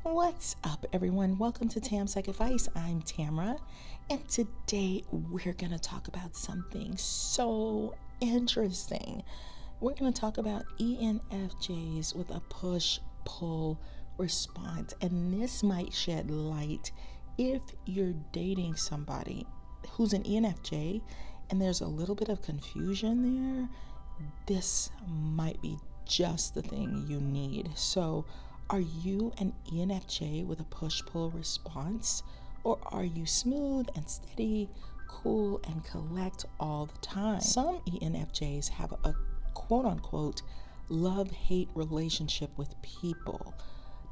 What's up, everyone? Welcome to Tam Psych Advice. I'm Tamara, and today we're going to talk about something so interesting. We're going to talk about ENFJs with a push-pull response, and this might shed light if you're dating somebody who's an ENFJ and there's a little bit of confusion there. This might be just the thing you need. So, are you an ENFJ with a push-pull response, or are you smooth and steady, cool and collect all the time? Some ENFJs have a quote-unquote love-hate relationship with people.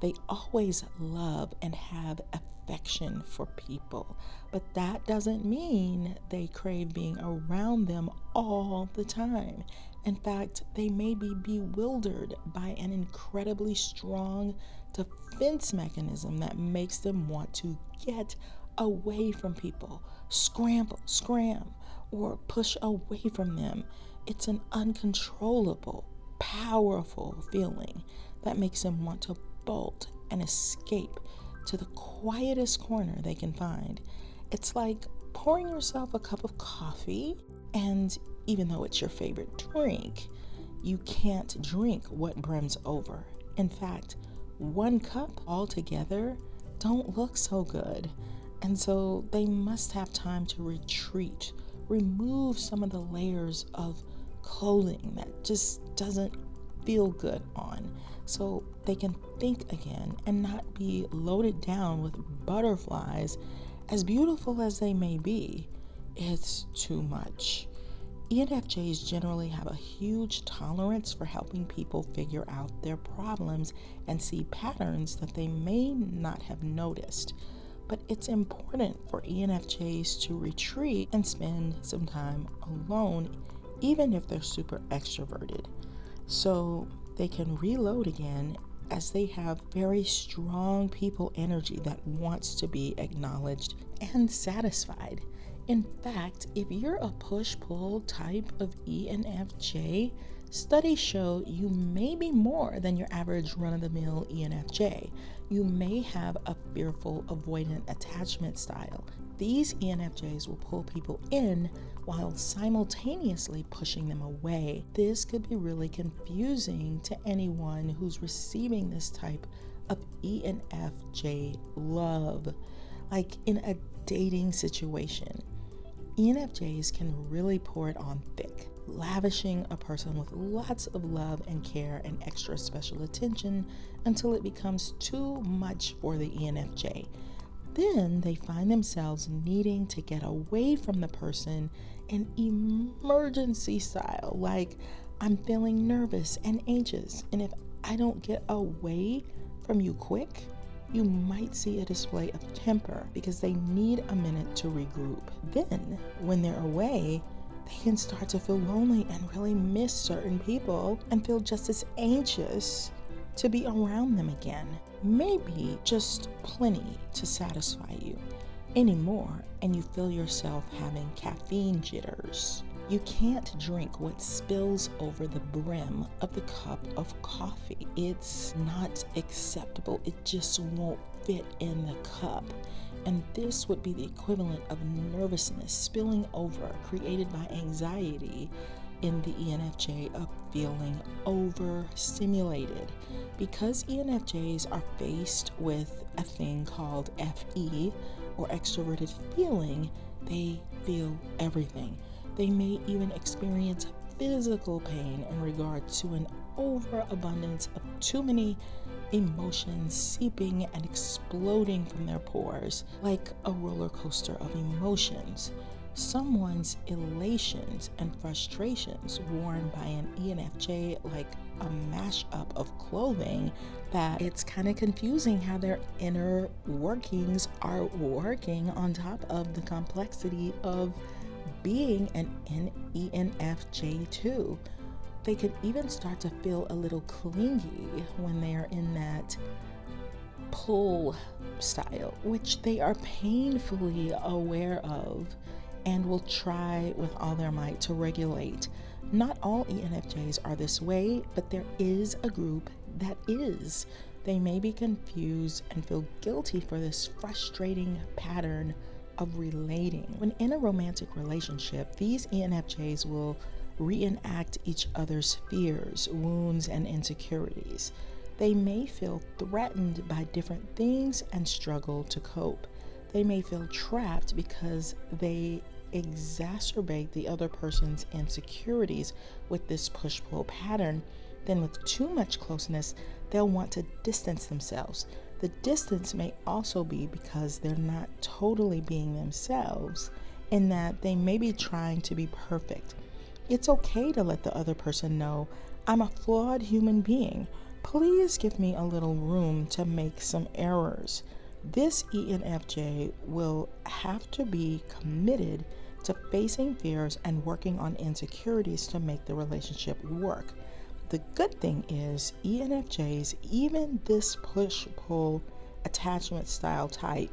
They always love and have affection for people, but that doesn't mean they crave being around them all the time. In fact, they may be bewildered by an incredibly strong defense mechanism that makes them want to get away from people, scram, or push away from them. It's an uncontrollable, powerful feeling that makes them want to bolt and escape to the quietest corner they can find. It's like pouring yourself a cup of coffee, and even though it's your favorite drink, you can't drink what brims over. In fact, one cup altogether don't look so good. And so they must have time to retreat, remove some of the layers of clothing that just doesn't feel good on, so they can think again and not be loaded down with butterflies. As beautiful as they may be, it's too much. ENFJs generally have a huge tolerance for helping people figure out their problems and see patterns that they may not have noticed. But it's important for ENFJs to retreat and spend some time alone, even if they're super extroverted, so they can reload again, as they have very strong people energy that wants to be acknowledged and satisfied. In fact, if you're a push-pull type of ENFJ, studies show you may be more than your average run-of-the-mill ENFJ. You may have a fearful, avoidant attachment style. These ENFJs will pull people in while simultaneously pushing them away. This could be really confusing to anyone who's receiving this type of ENFJ love. Like in a dating situation, ENFJs can really pour it on thick, lavishing a person with lots of love and care and extra special attention until it becomes too much for the ENFJ. Then they find themselves needing to get away from the person in emergency style, like, I'm feeling nervous and anxious, and if I don't get away from you quick, you might see a display of temper because they need a minute to regroup. Then, when they're away, they can start to feel lonely and really miss certain people and feel just as anxious to be around them again. Maybe just plenty to satisfy you anymore, and you feel yourself having caffeine jitters. You can't drink what spills over the brim of the cup of coffee. It's not acceptable. It just won't fit in the cup. And this would be the equivalent of nervousness spilling over, created by anxiety in the ENFJ of feeling overstimulated. Because ENFJs are faced with a thing called FE, or extroverted feeling, they feel everything. They may even experience physical pain in regard to an overabundance of too many emotions seeping and exploding from their pores like a roller coaster of emotions. Someone's elations and frustrations worn by an ENFJ like a mashup of clothing that it's kind of confusing how their inner workings are working on top of the complexity of being an ENFJ too. They could even start to feel a little clingy when they are in that pull style, which they are painfully aware of and will try with all their might to regulate. Not all ENFJs are this way, but there is a group that is. They may be confused and feel guilty for this frustrating pattern of relating. When in a romantic relationship, these ENFJs will reenact each other's fears, wounds, and insecurities. They may feel threatened by different things and struggle to cope. They may feel trapped because they exacerbate the other person's insecurities with this push-pull pattern. Then with too much closeness, they'll want to distance themselves. The distance may also be because they're not totally being themselves, in that they may be trying to be perfect. It's okay to let the other person know, I'm a flawed human being. Please give me a little room to make some errors. This ENFJ will have to be committed to facing fears and working on insecurities to make the relationship work. The good thing is, ENFJs, even this push-pull attachment style type,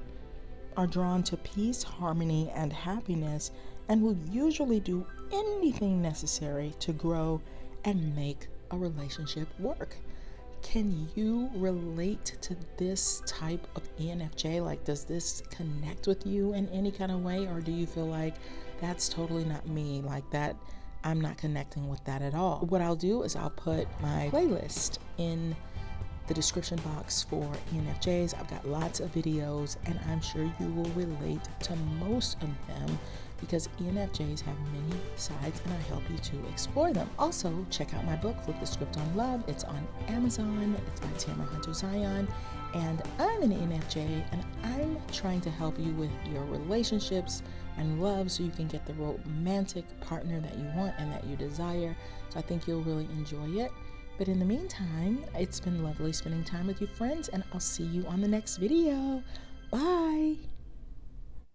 are drawn to peace, harmony, and happiness, and will usually do anything necessary to grow and make a relationship work. Can you relate to this type of ENFJ? Like, does this connect with you in any kind of way, or do you feel like that's totally not me, like that I'm not connecting with that at all? What I'll do is I'll put my playlist in the description box for ENFJs. I've got lots of videos, and I'm sure you will relate to most of them because ENFJs have many sides, and I help you to explore them. Also, check out my book, Flip the Script on Love. It's on Amazon. It's by Tamara Zyon, and I'm an ENFJ, and I'm trying to help you with your relationships and love so you can get the romantic partner that you want and that you desire. So I think you'll really enjoy it. But in the meantime, it's been lovely spending time with you, friends, and I'll see you on the next video. Bye.